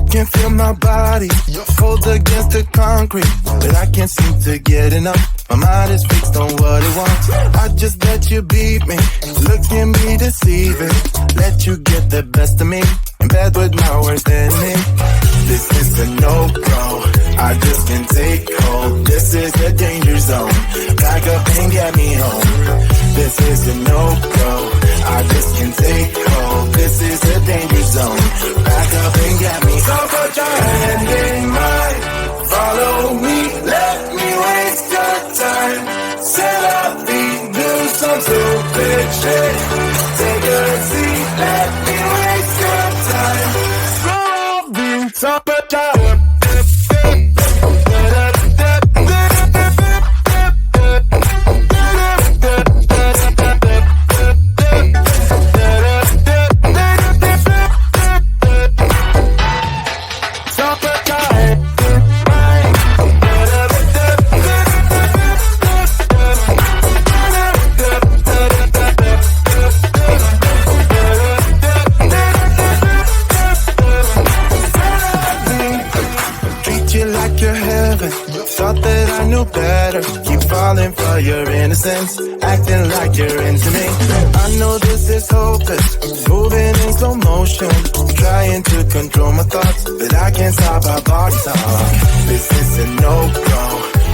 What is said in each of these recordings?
Can feel my body cold against the concrete, but I can't seem to get enough. My mind is fixed on what it wants. I just let you beat me, look at me deceiving. Let you get the best of me, in bed with my worst enemy. This is a no-go, I just can't take hold. This is a danger zone, back up and get me home. This is a no-go, I just can't take hold. This is a danger zone, back up and get me home. So put your hand in mine, follow me, let me waste your time. Set up feet, do some stupid shit. Take a seat, let me waste your time. So put your hand. Falling for your innocence, acting like you're into me. I know this is hopeless, moving in slow motion, trying to control my thoughts, but I can't stop our body talk. This is a no-go,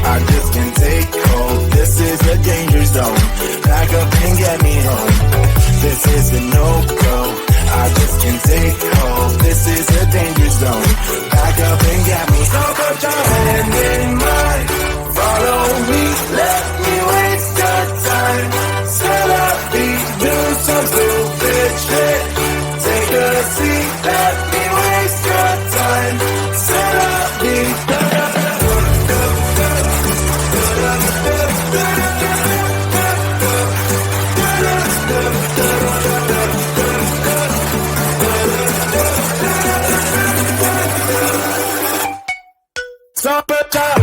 I just can't take hold. This is a danger zone, back up and get me home. This is a no-go, I just can't take hold. This is a danger zone, back up and get me. So put your hand in mine, follow me, let me waste your time. Set up feet, do some stupid shit. Take a seat, let me waste your time. Set up feet. Stop it down.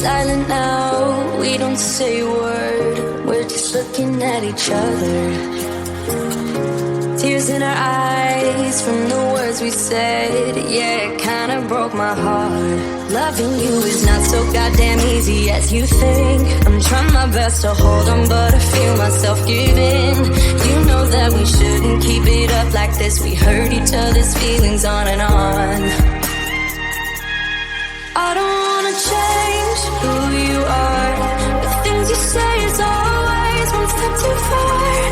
silent now, we don't say a word. We're just looking at each other. Tears in our eyes from the words we said. Yeah, it kinda broke my heart. Loving you is not so goddamn easy as you think. I'm trying my best to hold on, but I feel myself giving. You know that we shouldn't keep it up like this. We hurt each other's feelings on and on. I don't wanna change who you are. The things you say is always one step too far.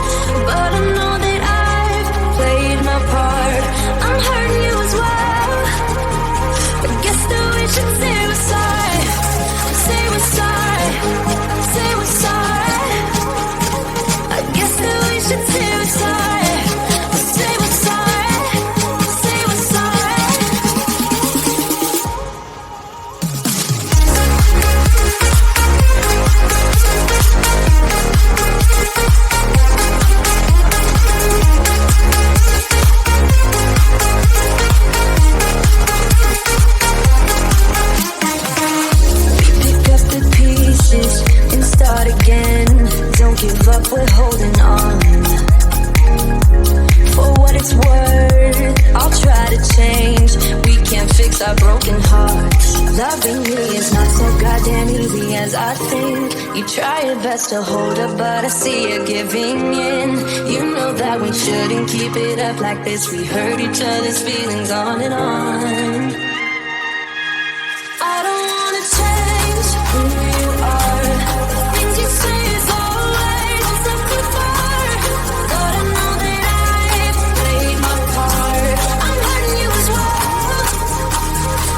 But I know that I've played my part. I'm hurting you as well. I guess that we should say we're sorry. Say we're sorry. Say we're sorry. I guess that we should say we're sorry. Say we're sorry. Say we're sorry. And start again. Don't give up, we're holding on. For what it's worth, I'll try to change. We can't fix our broken hearts. Loving me is not so goddamn easy as I think. You try your best to hold up, but I see you giving in. You know that we shouldn't keep it up like this. We hurt each other's feelings on and on. I don't wanna change who you are. The things you say is always a step too far. But I know that I've played my part. I'm hurting you as well. I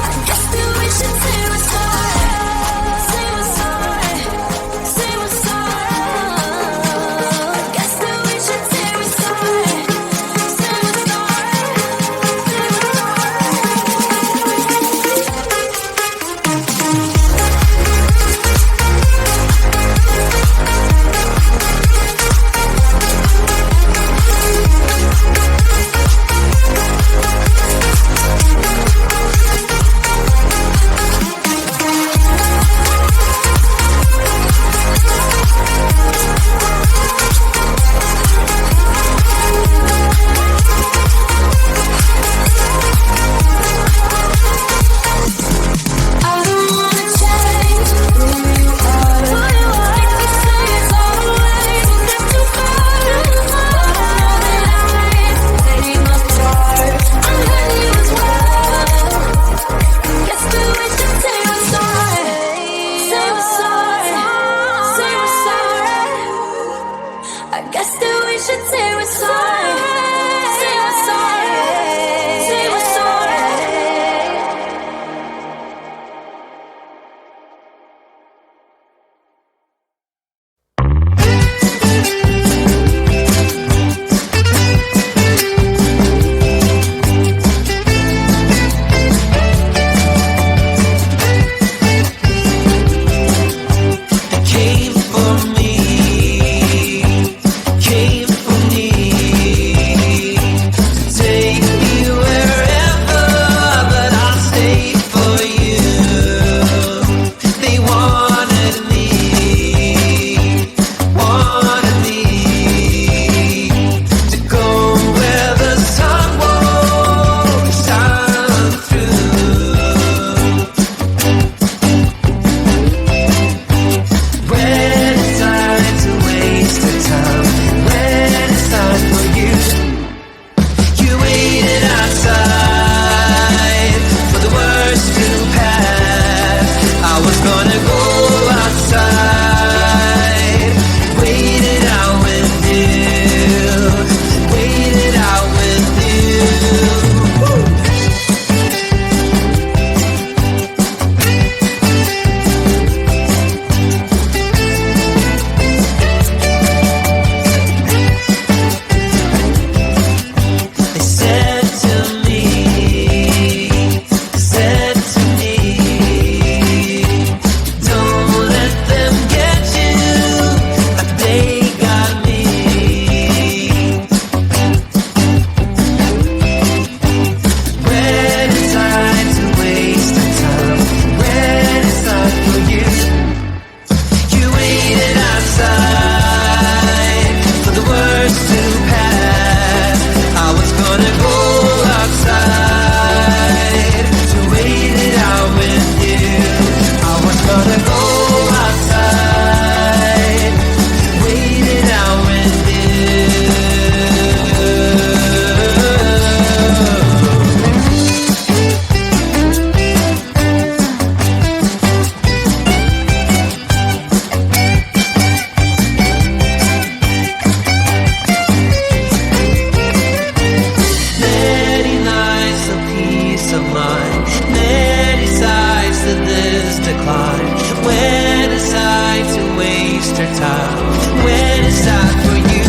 many sides to this decline. When it's time to waste her time, when it's time for you.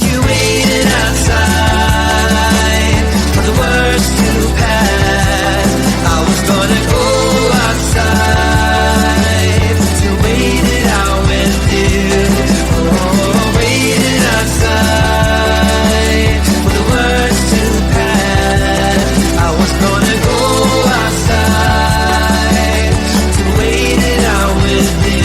You waited outside for the words to pass. I was gonna go outside to wait it out with you. Oh, waited outside for the words to pass. I was gonna go outside to wait it out with you.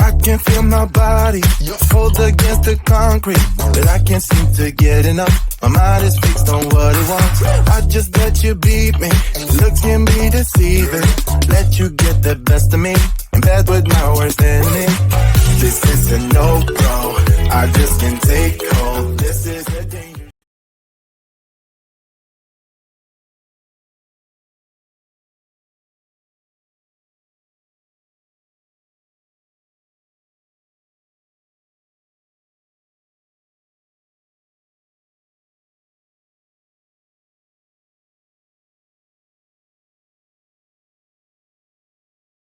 I can feel my body hold against the concrete, but I can't seem to get enough. My mind is fixed on what it wants. I just let you beat me. Looks can be deceiving. Let you get the best of me. In bed with my worst enemy. This is a no-go. I just can't take hold. This is a danger.